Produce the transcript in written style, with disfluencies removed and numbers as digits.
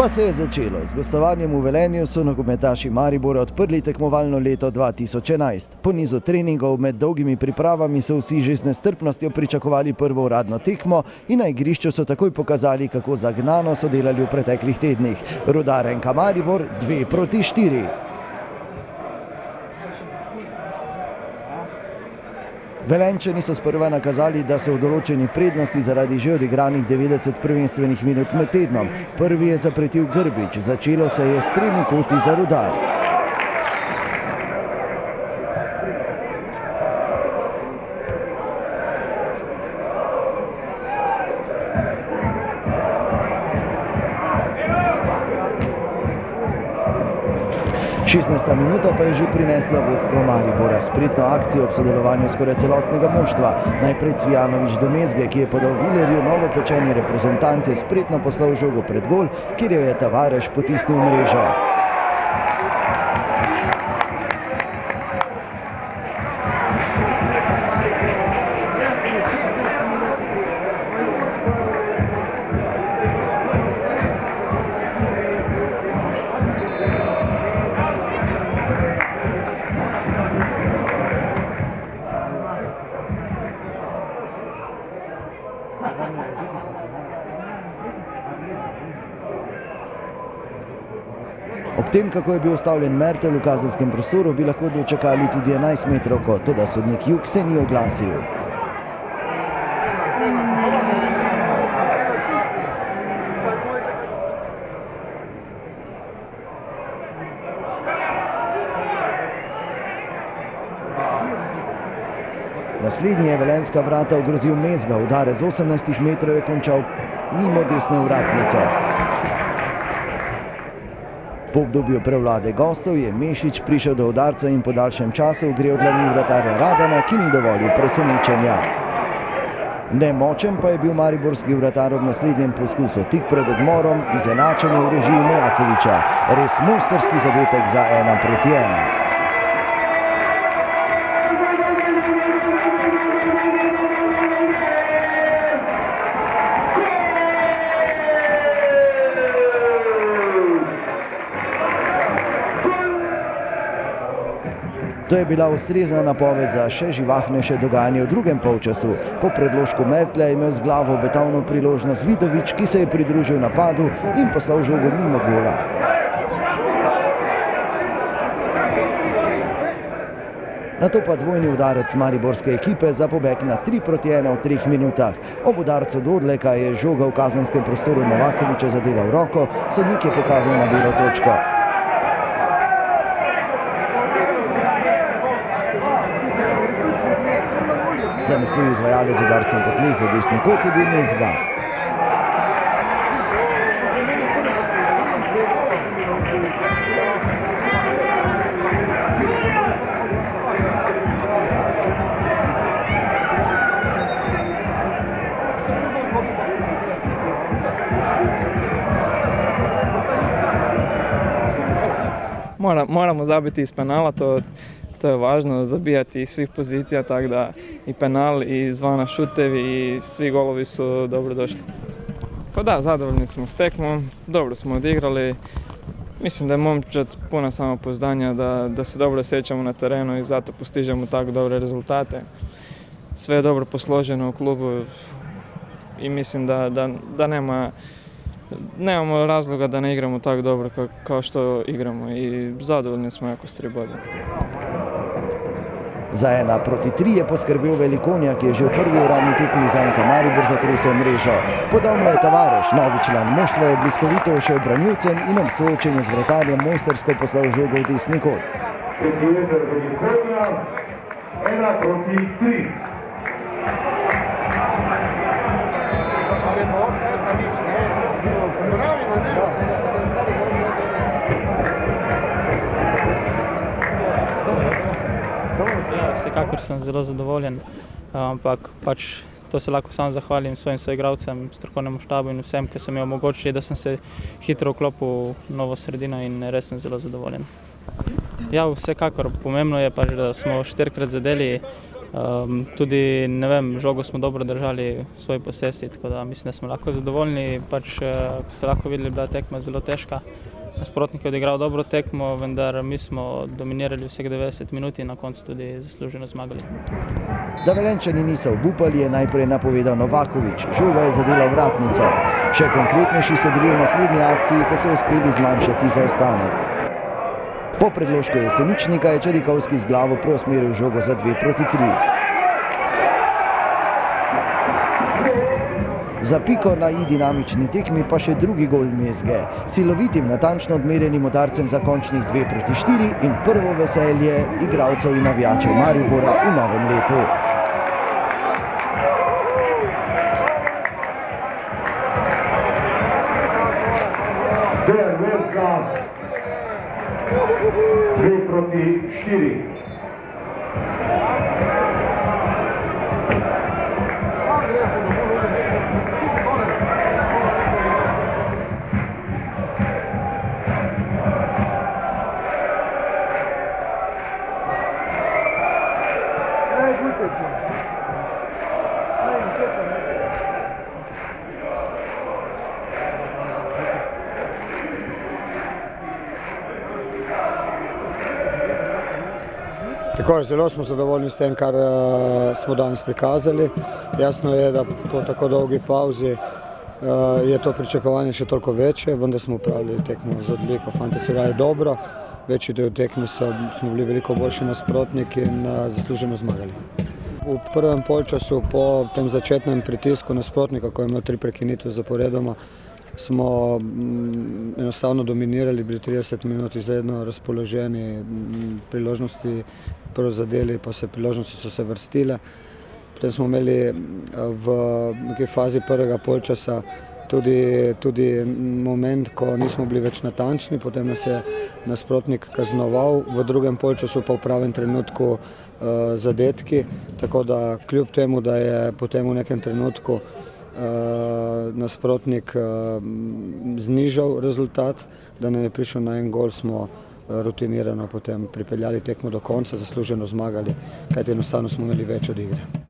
Pa se je začelo. Z gostovanjem v Velenju so nogometaši Maribora odprli tekmovalno leto 2011. Po nizu treningov med dolgimi pripravami so vsi že z nestrpnostjo pričakovali prvo uradno tekmo in na igrišču so takoj pokazali, kako zagnano so delali v preteklih tednih. Rudar NK Maribor 2-4. Velenjčani so sprva nakazali, da so v določeni prednosti zaradi že odigranih 90 prvenstvenih minut med tednom. Prvi je zapretil Grbič, začelo se je s 3 koti za Rudar. Šestnajsta minuta pa je že prinesla vodstvo Maribora. Spretno akcijo ob sodelovanju skoraj celotnega moštva. Najprej Cvijanović do Mezge, ki je podal Vilerju, novopečeni reprezentant je spretno poslal žogo pred gol, kjer jo je Tavares potisnil v mrežo. Ob tem, kako je bil ustavljen Mertel v kazenskem prostoru, bi lahko dočakali tudi 11 metrovko, toda sodnik Jug se ni oglasil. Naslednji je velenjska vrata ogrozil Mezga, udarec z 18 metrov je končal mimo desne vratnice. Po obdobju prevlade gostov je Mešić prišel do udarca in po daljšem času gre od dlani vratarja Radana, ki ni dovolil presenečenja. Nemočen pa je bil mariborski vratar ob naslednjem poskusu tik pred odmorom, izenačenje v režiji Mejakovića. Res mojstrski zadetek za 1-1. To je bila ustrezna napoved za še živahnejše dogajanje v drugem polčasu. Po predložku Mertla je imel z glavo obetavno priložnost Vidović, ki se je pridružil napadu in poslal žogo mimo gola. Nato pa dvojni udarec mariborske ekipe za pobeg na 3-1 v 3 minutah. Ob udarcu Dodleka je žoga v kazenskem prostoru Novakovića zadela v roko, sodnik je pokazal na belo točko. Zanesljiv izvajalec z udarcem po tleh v desni kot je bil Mezga. Moramo zabiti iz penala, to je važno, zabijati iz svih pozicija, tako da i penal, i izvana šutevi, i svi golovi su dobro došli. Pa da, zadovoljni smo s tekmom, dobro smo odigrali. Mislim da je momčad puna samopouzdanja, da se dobro osjećamo na terenu i zato postižemo tako dobre rezultate. Sve je dobro posloženo u klubu i mislim da nemamo razloga da ne igramo tako dobro kao što igramo i zadovoljni smo jako s 3 boda. Za 1-3 je poskrbel Velikonja, ki je že v prvi uradni tekmi za NK Maribor zatresel mrežo. Podal mu je Tavares, novi član moštva je bliskovito ušel branilcem in ob soočenju z vratarjem mojstrsko poslal žogo v desni kot. Velikonja, 1-3. Vsekakor sem zelo zadovoljen, ampak to se lahko sam zahvalim svojim soigralcem, strokovnemu štabu in vsem, ki so mi omogočili, da sem se hitro vklopil v novo sredino in res sem zelo zadovoljen. Ja, vsekakor pomembno je pač, da smo 4-krat zadeli, Tudi, ne vem, žogo smo dobro držali v svoji posesti, tako da mislim, da smo lahko zadovoljni. Pač, ko ste lahko videli, bila tekma zelo težka. Nasprotnik je odigral dobro tekmo, vendar mi smo dominirali vseh 90 minut in na koncu tudi zasluženo zmagali. Da Velenjčani niso obupali, je najprej napovedal Novaković. Žoga je zadela vratnico. Še konkretnejši so bili v naslednji akciji, ko so uspeli zmanjšati zaostanek. Po predložku Jeseničnika je Čadikovski z glavo preusmeril žogo za 2:3. Za piko na i dinamični tekmi pa še drugi gol Mezge. Silovitim, natančno odmerjenim udarcem za končnih 2:4 in prvo veselje igralcev in navijačev Maribora v novem letu. Dejan Mezga, 2:4. Tako je, zelo smo zadovoljni s tem, kar smo danes prikazali. Jasno je, da po tako dolgi pauzi je to pričakovanje še toliko večje, vendar smo upravili tekmo z odliko. Fantje so igrali dobro, večji del tekme smo bili veliko boljši nasprotniki in zasluženo zmagali. V prvem polčasu po tem začetnem pritisku nasprotnika, ko je imel 3 prekinitve zaporedoma, smo enostavno dominirali, bili 30 minut izredno razpoloženi, priložnosti prvo zadeli, pa priložnosti so se vrstile. Potem smo imeli v neki fazi prvega polčasa tudi moment, ko nismo bili več natančni, potem nas je nasprotnik kaznoval, v drugem polčasu pa v pravem trenutku zadetki, tako da kljub temu, da je potem v nekem trenutku nasprotnik znižal rezultat, da nam je prišel na en gol, smo rutinirano potem pripeljali tekmo do konca, zasluženo zmagali, kajti enostavno smo imeli več od igre.